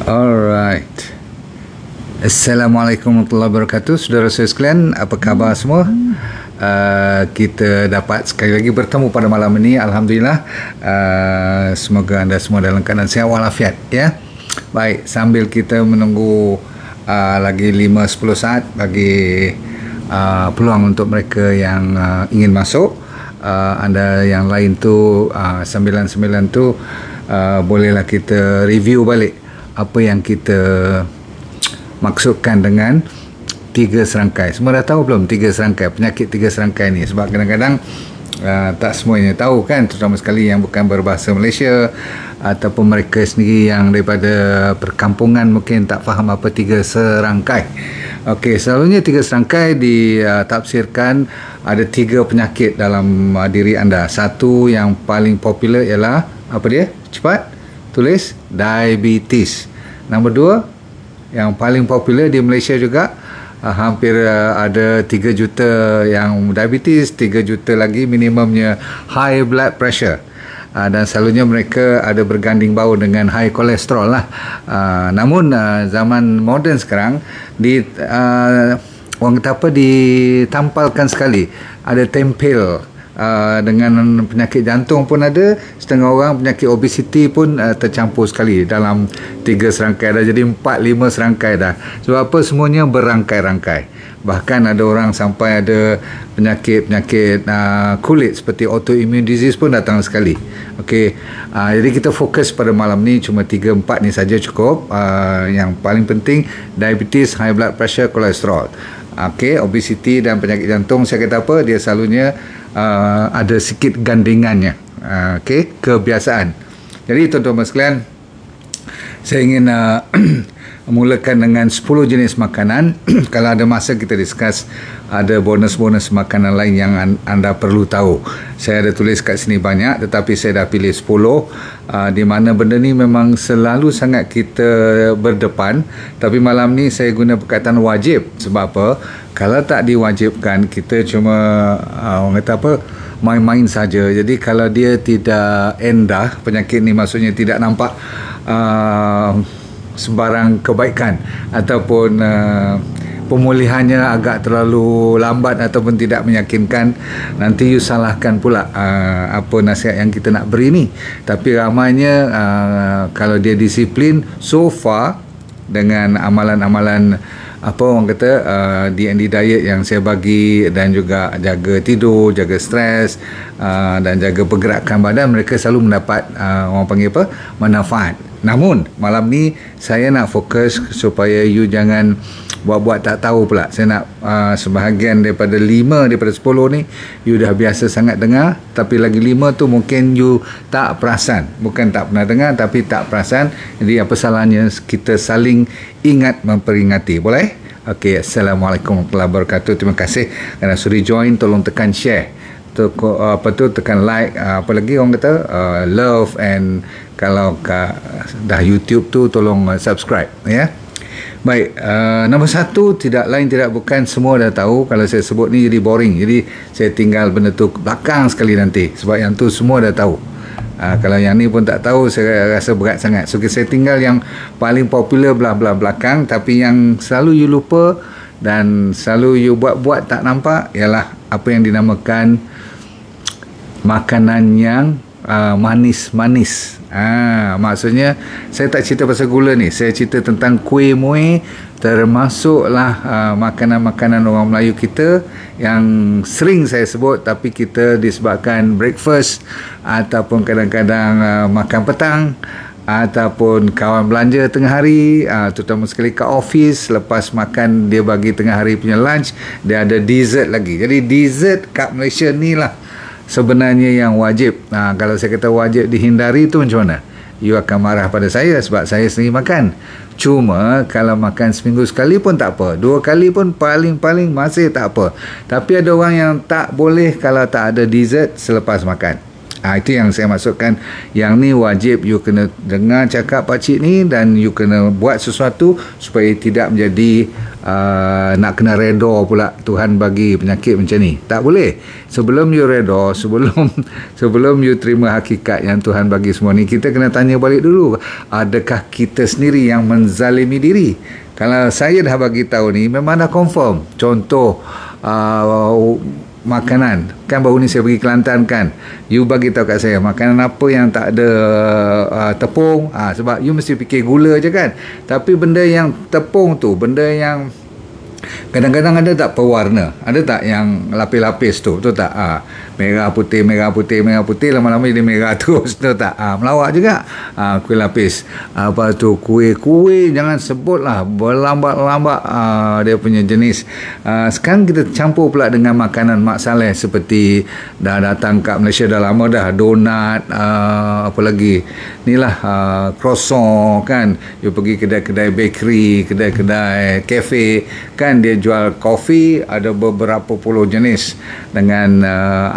Alright. Assalamualaikum warahmatullahi wabarakatuh. Saudara saya sekalian, apa khabar semua? Kita dapat sekali lagi bertemu pada malam ini. Alhamdulillah. Semoga anda semua dalam keadaan sihat walafiat, ya. Baik, sambil kita menunggu lagi 5-10 saat bagi peluang untuk mereka yang ingin masuk, anda yang lain tu 99 tu bolehlah kita review balik apa yang kita maksudkan dengan 3 serangkai. Semua dah tahu belum 3 serangkai, penyakit 3 serangkai ni? Sebab kadang-kadang tak semuanya tahu kan, terutama sekali yang bukan berbahasa Malaysia ataupun mereka sendiri yang daripada perkampungan mungkin tak faham apa 3 serangkai. Okey, selalunya 3 serangkai ditafsirkan ada 3 penyakit dalam diri anda. Satu yang paling popular ialah apa dia? Cepat tulis, diabetes. Nombor 2 yang paling popular di Malaysia juga, hampir ada 3 juta yang diabetes, 3 juta lagi minimumnya high blood pressure. Dan selalunya mereka ada berganding bau dengan high kolesterol lah. Namun zaman moden sekarang orang kata apa, ditampalkan sekali, ada tempel dengan penyakit jantung pun ada, setengah orang penyakit obesiti pun tercampur sekali dalam 3 serangkai dah, jadi 4-5 serangkai dah. Sebab apa? Semuanya berangkai-rangkai. Bahkan ada orang sampai ada penyakit-penyakit kulit seperti autoimmune disease pun datang sekali. Okey, jadi kita fokus pada malam ni cuma 3-4 ni saja cukup. Yang paling penting diabetes, high blood pressure, kolesterol. Okey, obesiti dan penyakit jantung, saya kata apa, dia selalunya ada sikit gandingannya. Okey, kebiasaan. Jadi tuan-tuan sekalian, saya ingin mulakan dengan 10 jenis makanan. Kalau ada masa kita discuss, ada bonus-bonus makanan lain yang anda perlu tahu. Saya ada tulis kat sini banyak, tetapi saya dah pilih 10, di mana benda ni memang selalu sangat kita berdepan. Tapi malam ni saya guna perkataan wajib. Sebab apa? Kalau tak diwajibkan, kita cuma orang kata apa, main-main saja. Jadi kalau dia tidak endah, penyakit ni maksudnya tidak nampak sebarang kebaikan ataupun pemulihannya agak terlalu lambat ataupun tidak meyakinkan, nanti you salahkan pula apa nasihat yang kita nak beri ni. Tapi ramainya kalau dia disiplin so far dengan amalan-amalan apa orang kata D&D diet yang saya bagi, dan juga jaga tidur, jaga stres, dan jaga pergerakan badan, mereka selalu mendapat orang panggil apa, manfaat. Namun malam ni saya nak fokus supaya you jangan buat-buat tak tahu pula. Saya nak sebahagian daripada 5 daripada 10 ni you dah biasa sangat dengar, tapi lagi 5 tu mungkin you tak perasan. Bukan tak pernah dengar, tapi tak perasan. Jadi apa salahnya kita saling ingat memperingati. Boleh? Okey, Assalamualaikum warahmatullahi wabarakatuh. Terima kasih kerana sudi join. Tolong tekan share, tekan like, apa lagi orang kata, love, and kalau dah YouTube tu tolong subscribe, ya. Baik, nombor 1 tidak lain tidak bukan, semua dah tahu. Kalau saya sebut ni jadi boring, jadi saya tinggal benda tu belakang sekali nanti, sebab yang tu semua dah tahu. Kalau yang ni pun tak tahu, saya rasa berat sangat. So saya tinggal yang paling popular belah-belah belakang, tapi yang selalu you lupa dan selalu you buat-buat tak nampak ialah apa yang dinamakan makanan yang manis-manis. Maksudnya saya tak cerita pasal gula ni, saya cerita tentang kuih muih, termasuklah makanan-makanan orang Melayu kita yang sering saya sebut, tapi kita disebabkan breakfast ataupun kadang-kadang makan petang ataupun kawan belanja tengah hari, terutama sekali kat office, lepas makan dia bagi tengah hari punya lunch, dia ada dessert lagi. Jadi dessert kat Malaysia ni lah sebenarnya yang wajib. Kalau saya kata wajib dihindari tu macam mana? You akan marah pada saya sebab saya sendiri makan. Cuma kalau makan seminggu sekali pun tak apa, 2 kali pun paling-paling masih tak apa. Tapi ada orang yang tak boleh kalau tak ada dessert selepas makan. Itu yang saya maksudkan. Yang ni wajib you kena dengar cakap pakcik ni, dan you kena buat sesuatu supaya tidak menjadi nak kena redha pula Tuhan bagi penyakit macam ni. Tak boleh. Sebelum you redha, sebelum you terima hakikat yang Tuhan bagi semua ni, kita kena tanya balik dulu, adakah kita sendiri yang menzalimi diri? Kalau saya dah bagi tahu ni, memang dah confirm. Contoh makanan, kan baru ni saya pergi Kelantan kan, you bagi tahu kat saya makanan apa yang tak ada tepung, sebab you mesti fikir gula je kan. Tapi benda yang tepung tu, benda yang kadang-kadang ada tak pewarna, ada tak yang lapis-lapis tu, betul tak? Merah putih, lama-lama jadi merah terus, betul tak? Melawak juga. Kuih lapis. Apa tu, kuih jangan sebutlah, berlambat-lambat dia punya jenis. Sekarang kita campur pula dengan makanan Mak Saleh, seperti dah datang kat Malaysia dah lama dah, donat, apa lagi ni lah, croissant kan. You pergi kedai-kedai bakery, kedai-kedai cafe kan, dia jual kopi, ada beberapa puluh jenis, dengan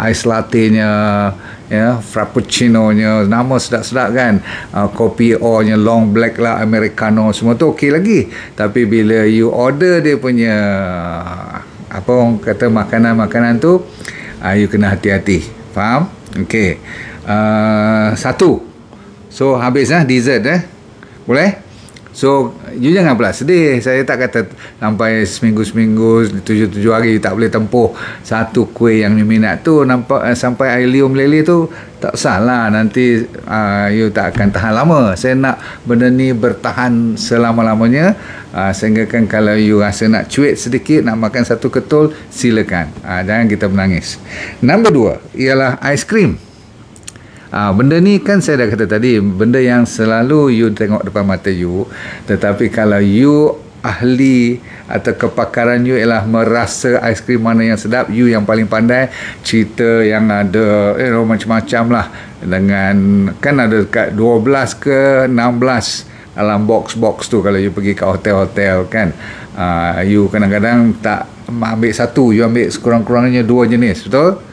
ice latte-nya, ya, frappuccino-nya, nama sedap-sedap kan, kopi O-nya, long black lah, americano, semua tu okey lagi. Tapi bila you order dia punya apa orang kata makanan-makanan tu, you kena hati-hati. Faham? Okey. Satu. So habis dessert boleh? So you jangan pula sedih. Saya tak kata sampai seminggu-seminggu, 7 hari you tak boleh tempuh satu kuih yang you minat tu, nampak sampai air liur meleleh tu, tak salah. Nanti you tak akan tahan lama. Saya nak benda ni bertahan selama-lamanya, sehingga kan kalau you rasa nak cuit sedikit, nak makan satu ketul, silakan. Jangan kita menangis. Nombor 2 ialah aiskrim. Benda ni kan saya dah kata tadi, benda yang selalu you tengok depan mata you, tetapi kalau you ahli atau kepakaran you ialah merasa aiskrim mana yang sedap, you yang paling pandai. Cerita yang ada macam-macam lah, dengan kan ada dekat 12 ke 16 dalam box-box tu. Kalau you pergi kat hotel-hotel kan, you kadang-kadang tak ambil satu, you ambil sekurang-kurangnya 2 jenis, betul?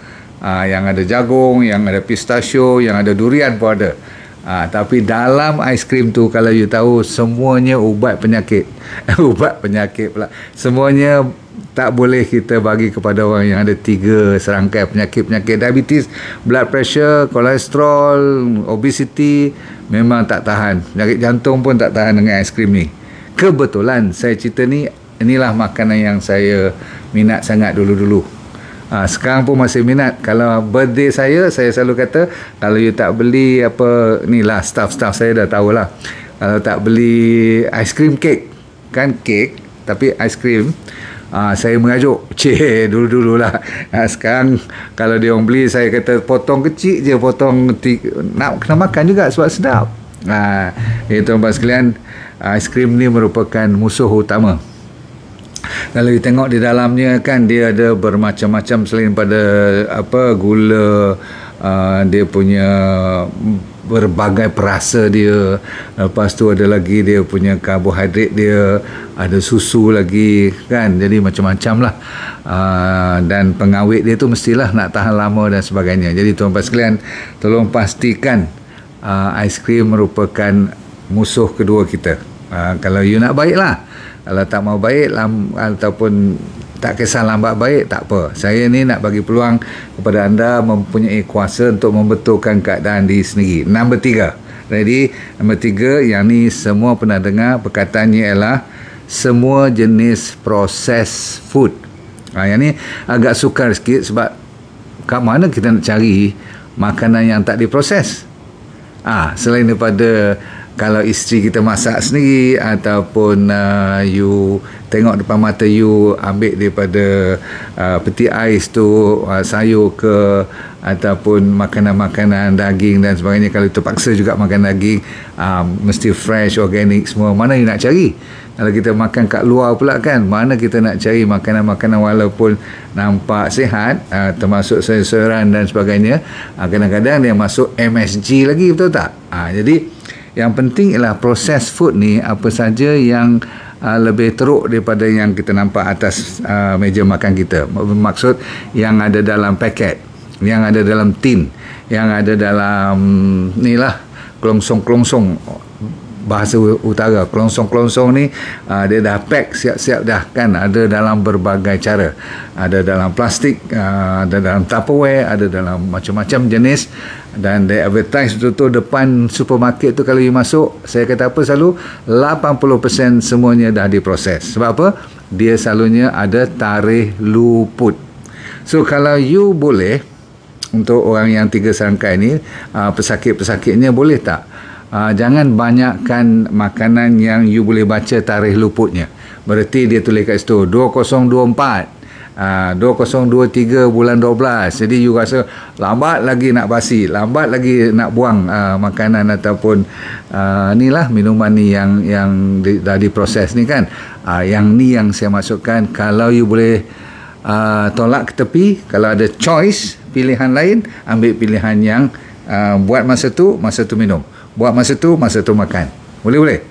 Yang ada jagung, yang ada pistachio, yang ada durian pun ada. Tapi dalam aiskrim tu, kalau you tahu, semuanya ubat penyakit. Ubat penyakit pula. Semuanya tak boleh kita bagi kepada orang yang ada 3 serangkai penyakit-penyakit: diabetes, blood pressure, kolesterol, obesity. Memang tak tahan. Penyakit jantung pun tak tahan dengan aiskrim ni. Kebetulan saya cerita ni, inilah makanan yang saya minat sangat dulu-dulu. Sekarang pun masih minat. Kalau birthday saya selalu kata, kalau you tak beli apa ni lah, staff saya dah tahulah, kalau tak beli aiskrim kek, kan kek tapi aiskrim, saya mengajuk dulu-dulu lah. Sekarang kalau dia orang beli, saya kata potong kecil je, potong nak kena makan juga sebab sedap. Tuan-tuan sekalian, aiskrim ni merupakan musuh utama. Kalau you tengok di dalamnya kan, dia ada bermacam-macam selain pada gula, dia punya berbagai perasa dia. Lepas tu ada lagi dia punya karbohidrat dia, ada susu lagi kan, jadi macam-macam lah. Dan pengawet dia tu mestilah nak tahan lama dan sebagainya. Jadi tuan-tuan sekalian, tolong pastikan aiskrim merupakan musuh kedua kita. Kalau you nak baik lah. Kalau tak mau baik ataupun tak kisah lambat baik, tak apa. Saya ni nak bagi peluang kepada anda mempunyai kuasa untuk membetulkan keadaan diri sendiri. Nombor 3. Ready? Nombor 3, yang ni semua pernah dengar, perkataannya ialah semua jenis proses food. Yang ni agak sukar sikit, sebab kat mana kita nak cari makanan yang tak diproses? Selain daripada kalau isteri kita masak sendiri, ataupun you tengok depan mata you ambil daripada peti ais tu sayur ke, ataupun makanan-makanan daging dan sebagainya. Kalau terpaksa juga makan daging, mesti fresh, organik semua. Mana you nak cari? Kalau kita makan kat luar pula kan, mana kita nak cari makanan-makanan walaupun nampak sihat, termasuk sayur-sayuran dan sebagainya, kadang-kadang dia masuk MSG lagi, betul tak? Jadi yang penting ialah proses food ni, apa saja yang lebih teruk daripada yang kita nampak atas meja makan kita. Maksud yang ada dalam paket. yang ada dalam tin, yang ada dalam ni lah, kelongsong-kelongsong, bahasa utara, kelongsong-kelongsong ni dia dah pack siap-siap dah kan, ada dalam berbagai cara, ada dalam plastik, ada dalam Tupperware, ada dalam macam-macam jenis, dan they advertise betul-betul depan supermarket tu. Kalau you masuk, saya kata apa selalu, 80% semuanya dah diproses. Sebab apa? Dia selalunya ada tarikh luput. So kalau you boleh, untuk orang yang 3 serangkai ni, pesakit-pesakitnya, boleh tak jangan banyakkan makanan yang you boleh baca tarikh luputnya. Berarti dia tulis kat situ 2024, 2023 bulan 12. Jadi you rasa lambat lagi nak basi, lambat lagi nak buang makanan ataupun ni lah, minuman ni yang dah diproses ni kan. Yang ni yang saya masukkan. Kalau you boleh tolak ke tepi, kalau ada choice, pilihan lain, ambil pilihan yang buat masa tu minum, buat masa tu makan. Boleh.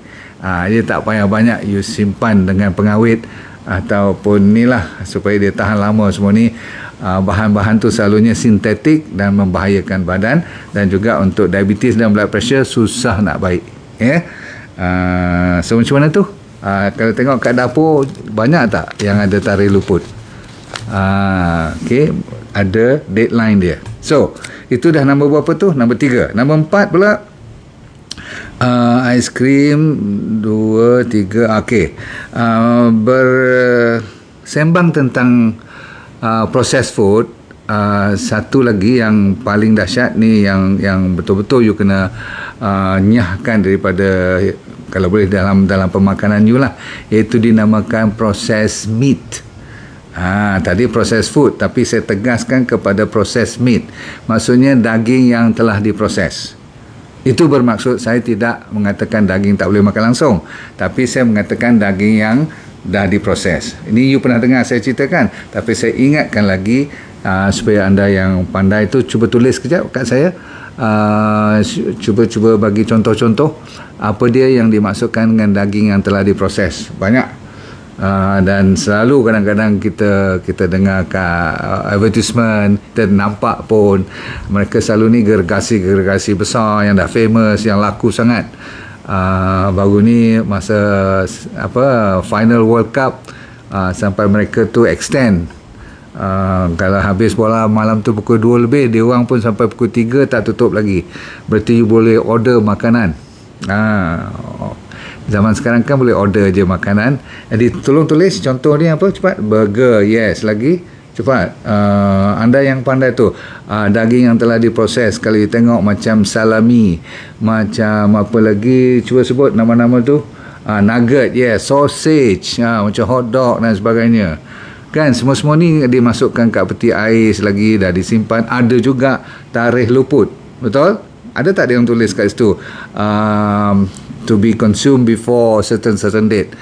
Dia tak payah banyak you simpan dengan pengawet ataupun ni lah, supaya dia tahan lama semua ni. Bahan-bahan tu selalunya sintetik dan membahayakan badan, dan juga untuk diabetes dan blood pressure susah nak baik. So macam mana tu? Kalau tengok kat dapur, banyak tak yang ada tarikh luput? Okay, ada deadline dia. So itu dah nombor berapa tu? Nombor 3. Nombor 4 pula, aiskrim 2, 3. Okay, bersembang tentang processed food. Satu lagi yang paling dahsyat ni, yang betul-betul you kena nyahkan daripada, kalau boleh dalam pemakanan you lah, iaitu dinamakan processed meat. Tadi processed food, tapi saya tegaskan kepada processed meat, maksudnya daging yang telah diproses. Itu bermaksud saya tidak mengatakan daging tak boleh makan langsung, tapi saya mengatakan daging yang dah diproses. Ini you pernah dengar saya ceritakan, tapi saya ingatkan lagi supaya anda yang pandai tu cuba tulis kejap kat saya. Cuba bagi contoh-contoh apa dia yang dimaksudkan dengan daging yang telah diproses. Banyak. Dan selalu kadang-kadang kita dengar advertisement, kita nampak pun mereka selalu ni gergasi besar yang dah famous, yang laku sangat. Baru ni masa final World Cup, sampai mereka tu extend, kalau habis bola malam tu pukul 2 lebih, dia orang pun sampai pukul 3 tak tutup lagi. Berarti you boleh order makanan. Zaman sekarang kan boleh order je makanan. Jadi tolong tulis contoh ni apa, cepat. Burger, yes, lagi cepat. Anda yang pandai tu, daging yang telah diproses. Kalau you tengok macam salami, macam apa lagi, cuba sebut nama-nama tu. Nugget, yes, sausage, macam hot dog dan sebagainya. Kan semua ni dimasukkan kat peti ais lagi, dah disimpan. Ada juga tarikh luput. Betul? Ada tak dia yang tulis kat situ? To be consumed before certain date.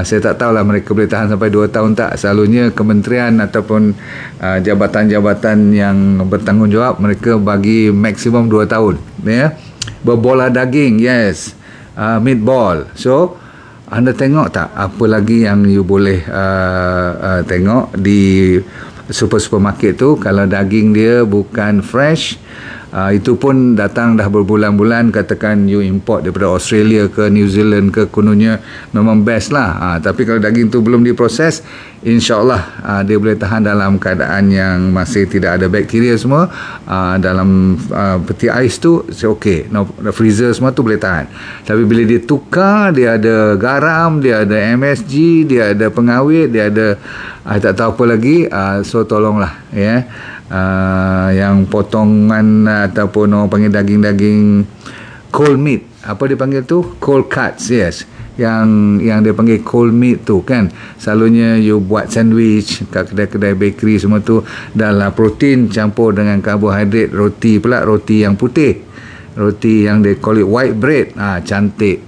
Saya tak tahulah mereka boleh tahan sampai 2 tahun tak. Selalunya kementerian ataupun jabatan-jabatan yang bertanggungjawab, mereka bagi maksimum 2 tahun. Berbola daging, yes, meatball. So anda tengok tak apa lagi yang you boleh tengok di supermarket tu. Kalau daging dia bukan fresh, itu pun datang dah berbulan-bulan, katakan you import daripada Australia ke New Zealand ke, kononnya memang best lah. Tapi kalau daging tu belum diproses, insyaAllah dia boleh tahan dalam keadaan yang masih tidak ada bakteria semua. Dalam peti ais tu okey, freezer semua tu boleh tahan. Tapi bila dia tukar, dia ada garam, dia ada MSG, dia ada pengawet, dia ada tak tahu apa lagi. So tolonglah yang potongan ataupun orang panggil daging-daging cold meat, apa dia panggil tu, cold cuts, yes, yang dia panggil cold meat tu kan, selalunya you buat sandwich kat kedai-kedai bakery semua tu, dalam protein campur dengan karbohidrat. Roti pula, roti yang putih, roti yang they call it white bread, cantik.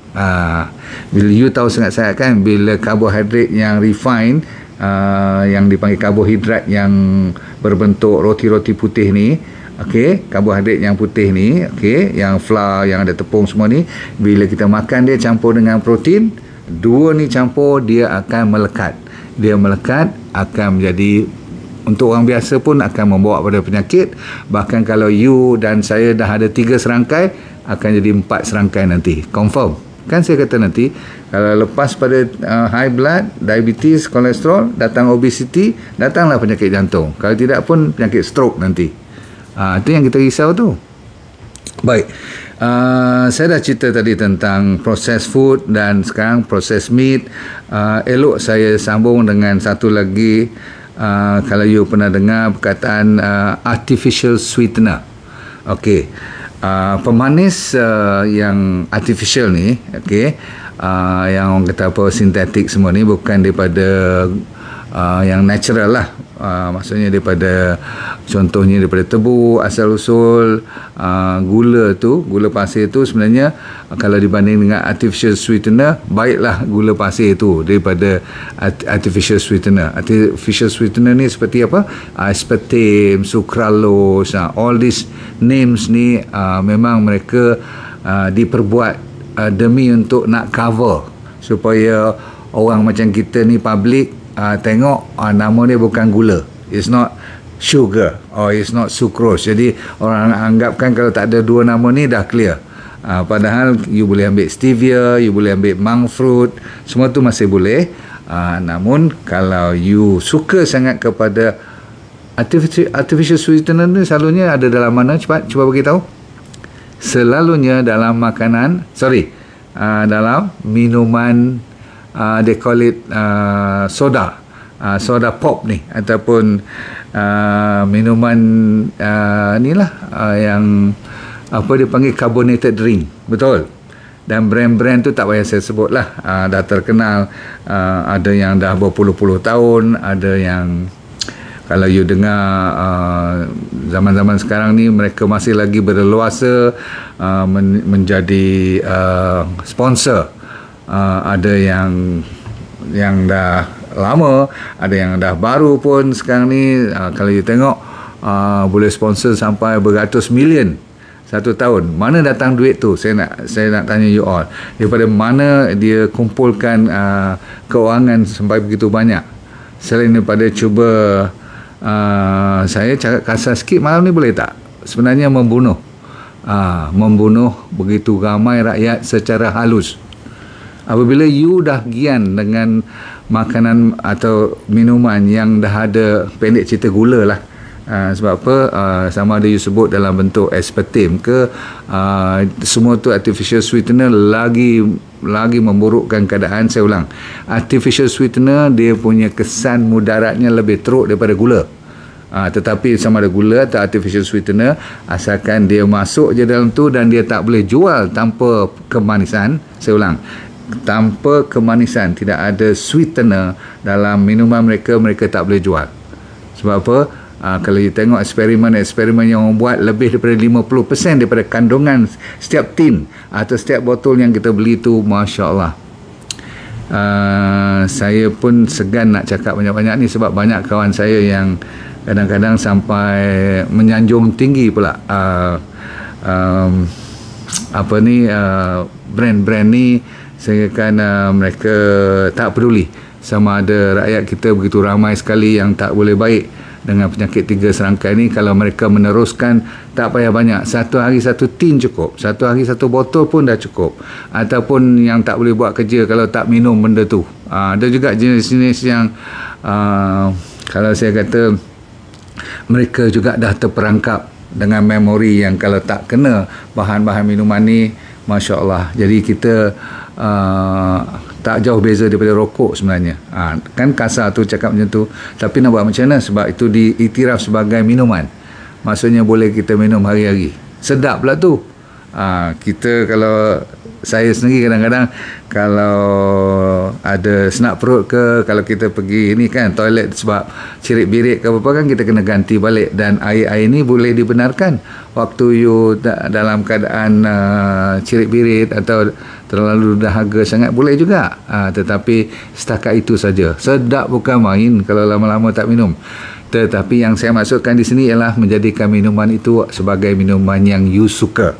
Bila you tahu sangat-sangat kan, bila karbohidrat yang refined, yang dipanggil karbohidrat yang berbentuk roti-roti putih ni, okey, karbohidrat yang putih ni, okey, yang flour, yang ada tepung semua ni, bila kita makan dia campur dengan protein, dua ni campur, dia akan melekat. Dia melekat akan menjadi Untuk orang biasa pun akan membawa pada penyakit. Bahkan kalau you dan saya dah ada 3 serangkai, akan jadi 4 serangkai nanti. Confirm. Kan saya kata nanti, kalau lepas pada high blood, diabetes, kolesterol, datang obesity, datanglah penyakit jantung. Kalau tidak pun penyakit stroke nanti. Itu yang kita risau tu. Baik. Saya dah cerita tadi tentang processed food dan sekarang processed meat. Elok saya sambung dengan satu lagi, kalau you pernah dengar perkataan artificial sweetener. Okey. Pemanis yang artificial ni, okey, yang orang kata apa, sintetik semua ni bukan daripada yang natural lah. Maksudnya daripada, contohnya daripada tebu asal usul. Gula pasir tu sebenarnya kalau dibanding dengan artificial sweetener, baiklah gula pasir tu daripada artificial sweetener. Artificial sweetener ni seperti apa? Aspartame, sucralose, all these names ni memang mereka diperbuat demi untuk nak cover supaya orang macam kita ni, public, tengok nama dia bukan gula, it's not sugar or it's not sucrose. Jadi orang anggapkan kalau tak ada 2 nama ni dah clear. Padahal you boleh ambil stevia, you boleh ambil monk fruit, semua tu masih boleh. Namun kalau you suka sangat kepada artificial sweetener ni, selalunya ada dalam mana? Cuba bagi tahu. Selalunya dalam makanan, dalam minuman, they call it soda pop ni, ataupun minuman inilah yang apa dia panggil carbonated drink, betul. Dan brand-brand tu tak payah saya sebut lah, dah terkenal. Ada yang dah berpuluh-puluh tahun, ada yang kalau you dengar zaman-zaman sekarang ni mereka masih lagi berleluasa menjadi sponsor. Ada yang dah lama, ada yang dah baru pun sekarang ni. Kalau you tengok, boleh sponsor sampai beratus million satu tahun. Mana datang duit tu? Saya nak tanya you all, daripada mana dia kumpulkan keuangan sampai begitu banyak? Selain daripada cuba, saya cakap kasar sikit malam ni, boleh tak? Sebenarnya membunuh begitu ramai rakyat secara halus. Apabila you dah gian dengan makanan atau minuman yang dah ada, pendek cerita, gula lah. Sebab apa? Sama ada you sebut dalam bentuk aspartame ke, semua tu artificial sweetener lagi memburukkan keadaan. Saya ulang, artificial sweetener dia punya kesan mudaratnya lebih teruk daripada gula. Tetapi sama ada gula atau artificial sweetener, asalkan dia masuk je dalam tu dan dia tak boleh jual tanpa kemanisan. Saya ulang, tanpa kemanisan, tidak ada sweetener dalam minuman mereka tak boleh jual. Sebab apa? Kalau you tengok eksperimen yang orang buat, lebih daripada 50% daripada kandungan setiap tin atau setiap botol yang kita beli tu, Masya Allah. Saya pun segan nak cakap banyak-banyak ni, sebab banyak kawan saya yang kadang-kadang sampai menyanjung tinggi pula brand-brand ni. Sehingga kan mereka tak peduli sama ada rakyat kita begitu ramai sekali yang tak boleh baik dengan penyakit 3 serangkai ni. Kalau mereka meneruskan, tak payah banyak, 1 hari 1 tin cukup, 1 hari 1 botol pun dah cukup. Ataupun yang tak boleh buat kerja kalau tak minum benda tu. Ada juga jenis-jenis yang kalau saya kata mereka juga dah terperangkap dengan memori yang kalau tak kena bahan-bahan minuman ni, Masya Allah. Jadi kita tak jauh beza daripada rokok sebenarnya. Kan kasar tu cakap macam tu, tapi nak buat macam mana? Sebab itu diiktiraf sebagai minuman. Maksudnya boleh kita minum hari-hari. Sedap pula tu. Kita, kalau saya sendiri kadang-kadang kalau ada senak perut ke, kalau kita pergi ni kan toilet sebab cirit-birit ke apa kan, kita kena ganti balik. Dan air-air ni boleh dibenarkan waktu you dalam keadaan cirit-birit atau terlalu dahaga sangat, boleh juga. Tetapi setakat itu saja. Sedap bukan main kalau lama-lama tak minum. Tetapi yang saya maksudkan di sini ialah menjadikan minuman itu sebagai minuman yang you suka.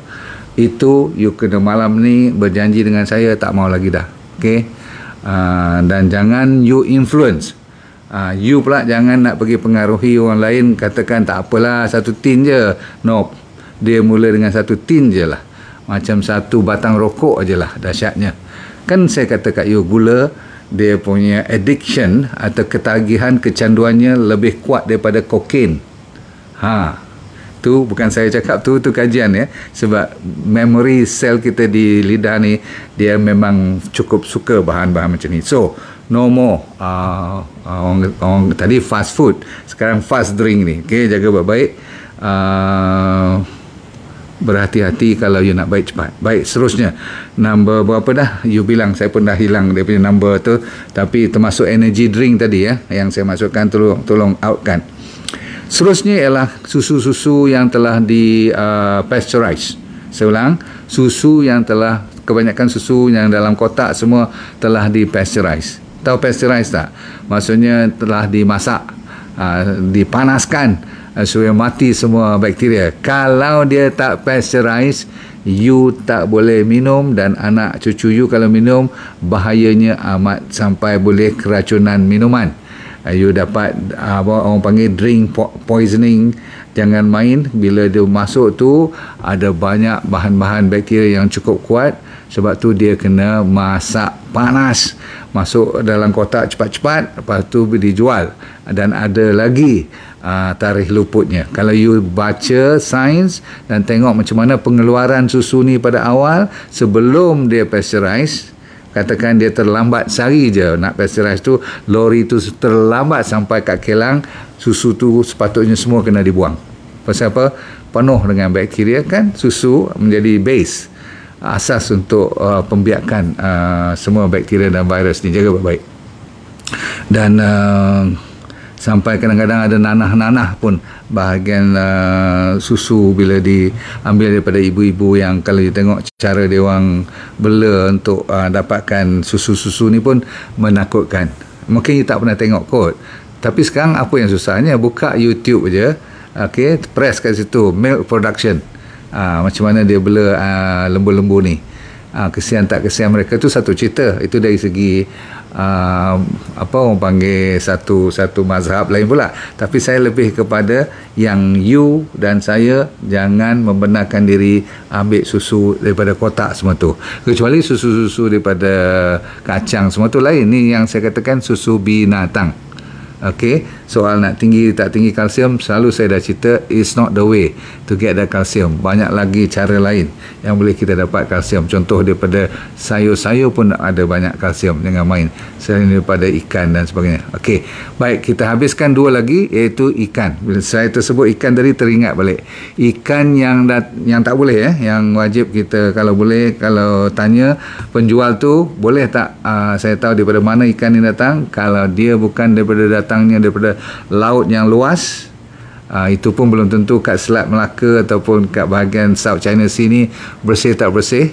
Itu you kena malam ni berjanji dengan saya tak mau lagi dah. Okey. Dan jangan you influence You pula jangan nak pergi pengaruhi orang lain, katakan tak apalah 1 tin je. No, dia mula dengan 1 tin je lah, macam 1 batang rokok je lah dahsyatnya. Kan saya kata kat you, gula dia punya addiction atau ketagihan, kecanduannya lebih kuat daripada kokain. Tu bukan saya cakap, tu kajian ya. Sebab memory sel kita di lidah ni, dia memang cukup suka bahan-bahan macam ni. So no more orang tadi fast food, sekarang fast drink ni. Okay, jaga baik-baik. Berhati-hati kalau you nak baik cepat. Baik, seterusnya number berapa dah you bilang, saya pun dah hilang dia punya number tu, tapi termasuk energy drink tadi ya, yang saya masukkan, tolong outkan. Seterusnya ialah susu-susu yang telah di pasteurize. Saya ulang, susu yang telah, kebanyakan susu yang dalam kotak semua telah di pasteurize. Tahu pasteurize tak? Maksudnya telah dimasak, dipanaskan supaya mati semua bakteria. Kalau dia tak pasteurize, you tak boleh minum, dan anak cucu you kalau minum, bahayanya amat sampai boleh keracunan minuman. You dapat orang panggil drink poisoning. Jangan main. Bila dia masuk tu, ada banyak bahan-bahan bakteria yang cukup kuat. Sebab tu dia kena masak panas, masuk dalam kotak cepat-cepat, lepas tu dijual. Dan ada lagi tarikh luputnya. Kalau you baca sains dan tengok macam mana pengeluaran susu ni pada awal, sebelum dia pasteurize, katakan dia terlambat sehari je nak pasteurize tu, lori tu terlambat sampai kat kilang, susu tu sepatutnya semua kena dibuang. Pasal apa? Penuh dengan bakteria kan. Susu menjadi base, asas untuk pembiakan semua bakteria dan virus ni. Jaga baik-baik. Dan sampai kadang-kadang ada nanah-nanah pun bahagian susu bila diambil daripada ibu-ibu, yang kalau you tengok cara dia orang bela untuk dapatkan susu-susu ni pun menakutkan. Mungkin you tak pernah tengok kot, tapi sekarang apa yang susahnya, buka YouTube je, okay, press kat situ milk production, macam mana dia bela lembu-lembu ni. Kesian tak kesian mereka tu satu cerita. Itu dari segi apa orang panggil satu mazhab lain pula. Tapi saya lebih kepada yang you dan saya jangan membenarkan diri ambil susu daripada kotak semua tu, kecuali susu-susu daripada kacang semua tu lain. Ni yang saya katakan susu binatang. Okey, soal nak tinggi tak tinggi kalsium, selalu saya dah cerita, it's not the way to get the calcium. Banyak lagi cara lain yang boleh kita dapat kalsium. Contoh daripada sayur-sayur pun ada banyak kalsium, jangan main. Selain daripada ikan dan sebagainya. Okey, baik, kita habiskan 2 lagi, iaitu ikan. Bila saya tersebut ikan tadi, teringat balik ikan yang tak boleh yang wajib kita, kalau boleh, kalau tanya penjual tu, boleh tak saya tahu daripada mana ikan ni datang. Kalau dia bukan datangnya daripada laut yang luas, itu pun belum tentu kat Selat Melaka ataupun kat bahagian South China Sea ni bersih tak bersih,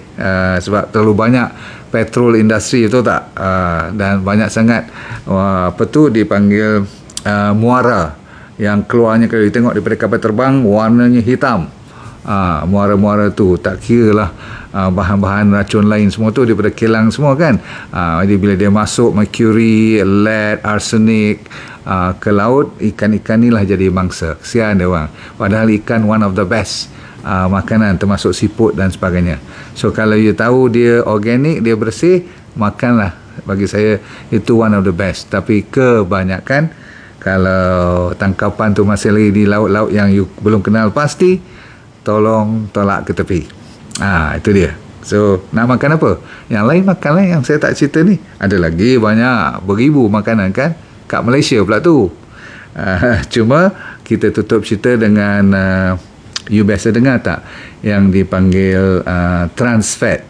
sebab terlalu banyak petrol industri itu tak, dan banyak sangat apa tu dipanggil muara yang keluarnya, kalau you tengok daripada kapal terbang warnanya hitam. Muara-muara tu tak kira lah bahan-bahan racun lain semua tu daripada kilang semua kan. Jadi bila dia masuk mercury, lead, arsenik ke laut, ikan-ikan ni lah jadi mangsa. Kesian dia orang, padahal ikan one of the best makanan, termasuk siput dan sebagainya. So kalau you tahu dia organik, dia bersih, makanlah. Bagi saya itu one of the best. Tapi kebanyakan kalau tangkapan tu masih lagi di laut-laut yang you belum kenal pasti, tolong tolak ke tepi. Itu dia. So nak makan apa? Yang lain makanlah yang saya tak cerita ni. Ada lagi banyak beribu makanan kan kat Malaysia pula tu. Cuma kita tutup cerita dengan you biasa dengar tak yang dipanggil trans fat.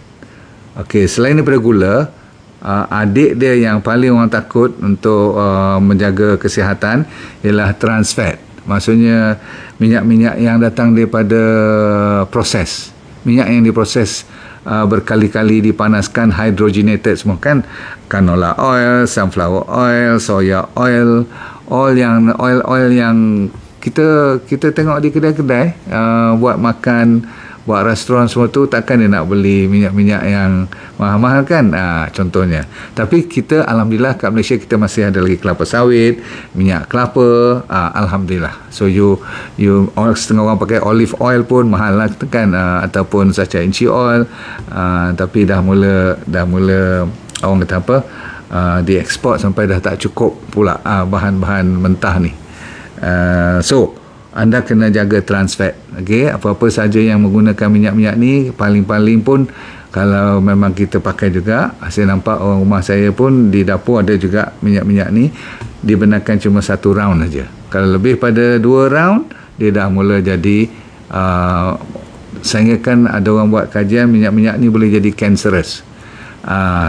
Okey, selain daripada gula, adik dia yang paling orang takut untuk menjaga kesihatan ialah trans fat. Maksudnya minyak-minyak yang datang daripada proses, minyak yang diproses berkali-kali dipanaskan, hydrogenated semua kan, canola oil, sunflower oil, soya oil, oil yang kita tengok di kedai-kedai buat makan buat restoran semua tu, takkan dia nak beli minyak-minyak yang mahal-mahal kan, contohnya. Tapi kita alhamdulillah kat Malaysia kita masih ada lagi kelapa sawit, minyak kelapa, alhamdulillah. So you setengah orang pakai olive oil pun mahal lah kan, ataupun sacha inchi oil, tapi dah mula orang kata apa, diekspor sampai dah tak cukup pula bahan-bahan mentah ni. So anda kena jaga trans fat. Okey, apa-apa saja yang menggunakan minyak-minyak ni, paling-paling pun kalau memang kita pakai juga, saya nampak orang rumah saya pun di dapur ada juga minyak-minyak ni, dibenarkan cuma 1 round saja. Kalau lebih pada 2 round, dia dah mula jadi sehingga kan ada orang buat kajian minyak-minyak ni boleh jadi cancerous.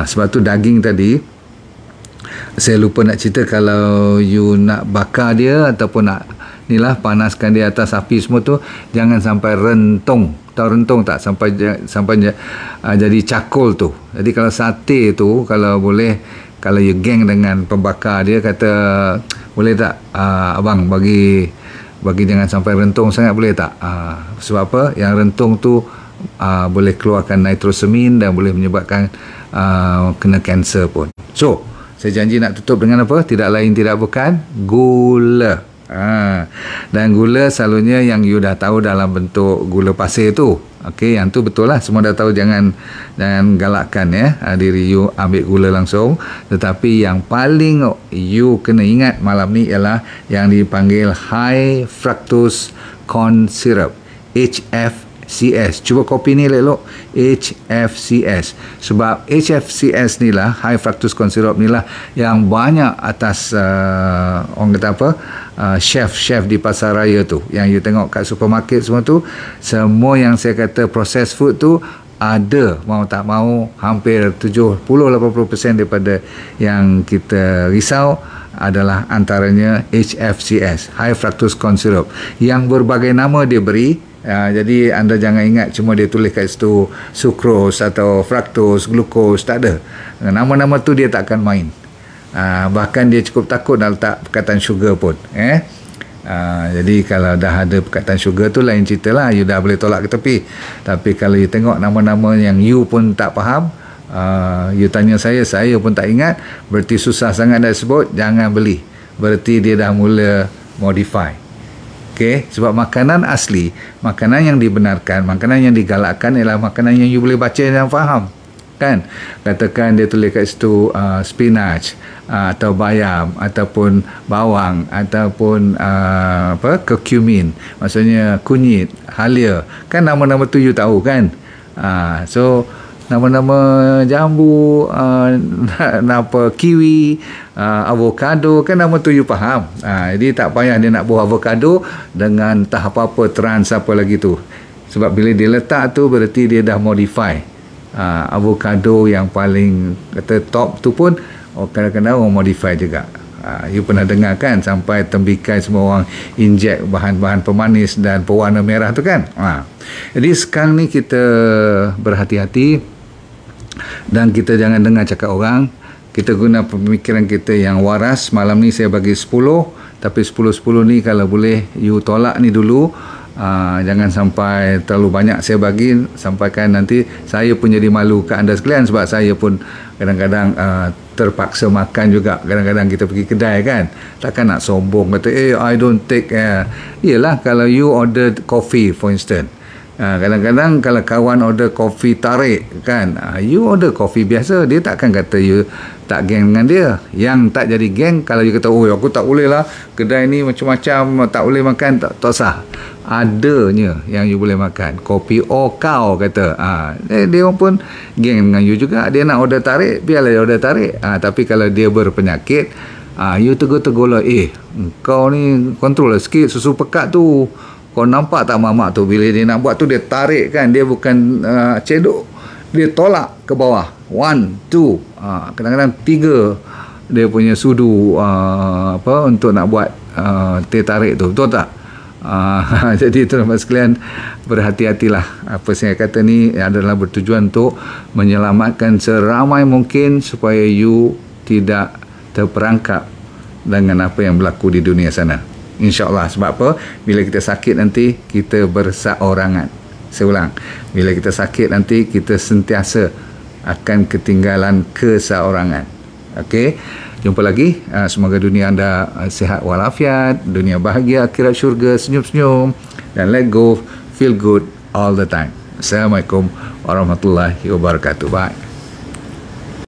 Sebab tu daging tadi, saya lupa nak cerita, kalau you nak bakar dia ataupun nak panaskan dia atas api semua tu, jangan sampai rentung. Tahu rentung tak? Sampai jadi cakul tu. Jadi kalau sate tu, kalau boleh, kalau you geng dengan pembakar dia, kata boleh tak abang bagi jangan sampai rentung sangat, boleh tak? Sebab apa? Yang rentung tu boleh keluarkan nitrosamin dan boleh menyebabkan kena kanser pun. So saya janji nak tutup dengan apa? Tidak lain tidak bukan gula. Dan gula selalunya yang you dah tahu dalam bentuk gula pasir tu. Okey, yang tu betul lah, semua dah tahu. Jangan galakkan diri you ambil gula langsung. Tetapi yang paling you kena ingat malam ni ialah yang dipanggil high fructose corn syrup, HFCS. Cuba kopi ni elok, HFCS. Sebab HFCS ni lah, high fructose corn syrup ni lah, yang banyak atas orang kata apa, chef di pasar raya tu, yang you tengok kat supermarket semua tu, semua yang saya kata processed food tu ada, mau tak mau hampir 70-80% daripada yang kita risau adalah antaranya HFCS, high fructose corn syrup, yang berbagai nama dia beri. Jadi anda jangan ingat cuma dia tulis kat situ sucrose atau fructose, glucose, tak ada. Nama-nama tu dia tak akan main. Bahkan dia cukup takut nak letak perkataan sugar pun. Jadi kalau dah ada perkataan sugar tu lain cerita lah, you dah boleh tolak ke tepi. Tapi kalau you tengok nama-nama yang you pun tak faham, you tanya saya pun tak ingat, berarti susah sangat nak sebut, jangan beli. Berarti dia dah mula modify. Okay? Sebab makanan asli, makanan yang dibenarkan, makanan yang digalakkan ialah makanan yang you boleh baca dan faham. Kan? Katakan dia tulis kat situ spinach, atau bayam, ataupun bawang, ataupun curcumin, maksudnya kunyit, halia. Kan nama-nama tu you tahu kan? So nama-nama jambu, kiwi, avocado, kan nama tu you faham. Jadi tak payah dia nak buah avocado dengan tak apa-apa trans apa lagi tu. Sebab bila dia letak tu berarti dia dah modify. Avocado yang paling kata top tu pun kadang-kadang orang modify juga. You pernah dengar kan, sampai tembikai semua orang injek bahan-bahan pemanis dan pewarna merah tu kan. Jadi sekarang ni kita berhati-hati dan kita jangan dengar cakap orang. Kita guna pemikiran kita yang waras. Malam ni saya bagi 10, tapi 10-10 ni kalau boleh you tolak ni dulu. Jangan sampai terlalu banyak saya bagi, sampaikan nanti saya pun jadi malu ke anda sekalian. Sebab saya pun kadang-kadang terpaksa makan juga. Kadang-kadang kita pergi kedai kan, takkan nak sombong kata I don't take. Yelah, kalau you order coffee for instance, kadang-kadang kalau kawan order kopi tarik kan, you order kopi biasa, dia takkan kata you tak geng dengan dia. Yang tak jadi geng kalau you kata aku tak boleh lah, kedai ni macam-macam tak boleh makan, tak sah. Adanya yang you boleh makan, kopi kau kata, dia orang pun geng dengan you juga. Dia nak order tarik, biarlah dia order tarik. Tapi kalau dia berpenyakit, you tegur-tegur lah, kau ni kontrol lah sikit susu pekat tu. Kau nampak tak mamak tu, bila dia nak buat tu dia tarik kan, dia bukan cedok, dia tolak ke bawah, 1, 2, kadang-kadang 3 dia punya sudu untuk nak buat teh tarik tu, betul tak? Jadi teman-teman sekalian, berhati-hatilah. Apa saya kata ni adalah bertujuan untuk menyelamatkan seramai mungkin supaya you tidak terperangkap dengan apa yang berlaku di dunia sana, InsyaAllah. Sebab apa? Bila kita sakit nanti kita berseorangan. Saya ulang, bila kita sakit nanti kita sentiasa akan ketinggalan keseorangan. Okey, jumpa lagi. Semoga dunia anda sihat walafiat, dunia bahagia, akhirat syurga, senyum-senyum, dan let go, feel good all the time. Assalamualaikum warahmatullahi wabarakatuh. Bye.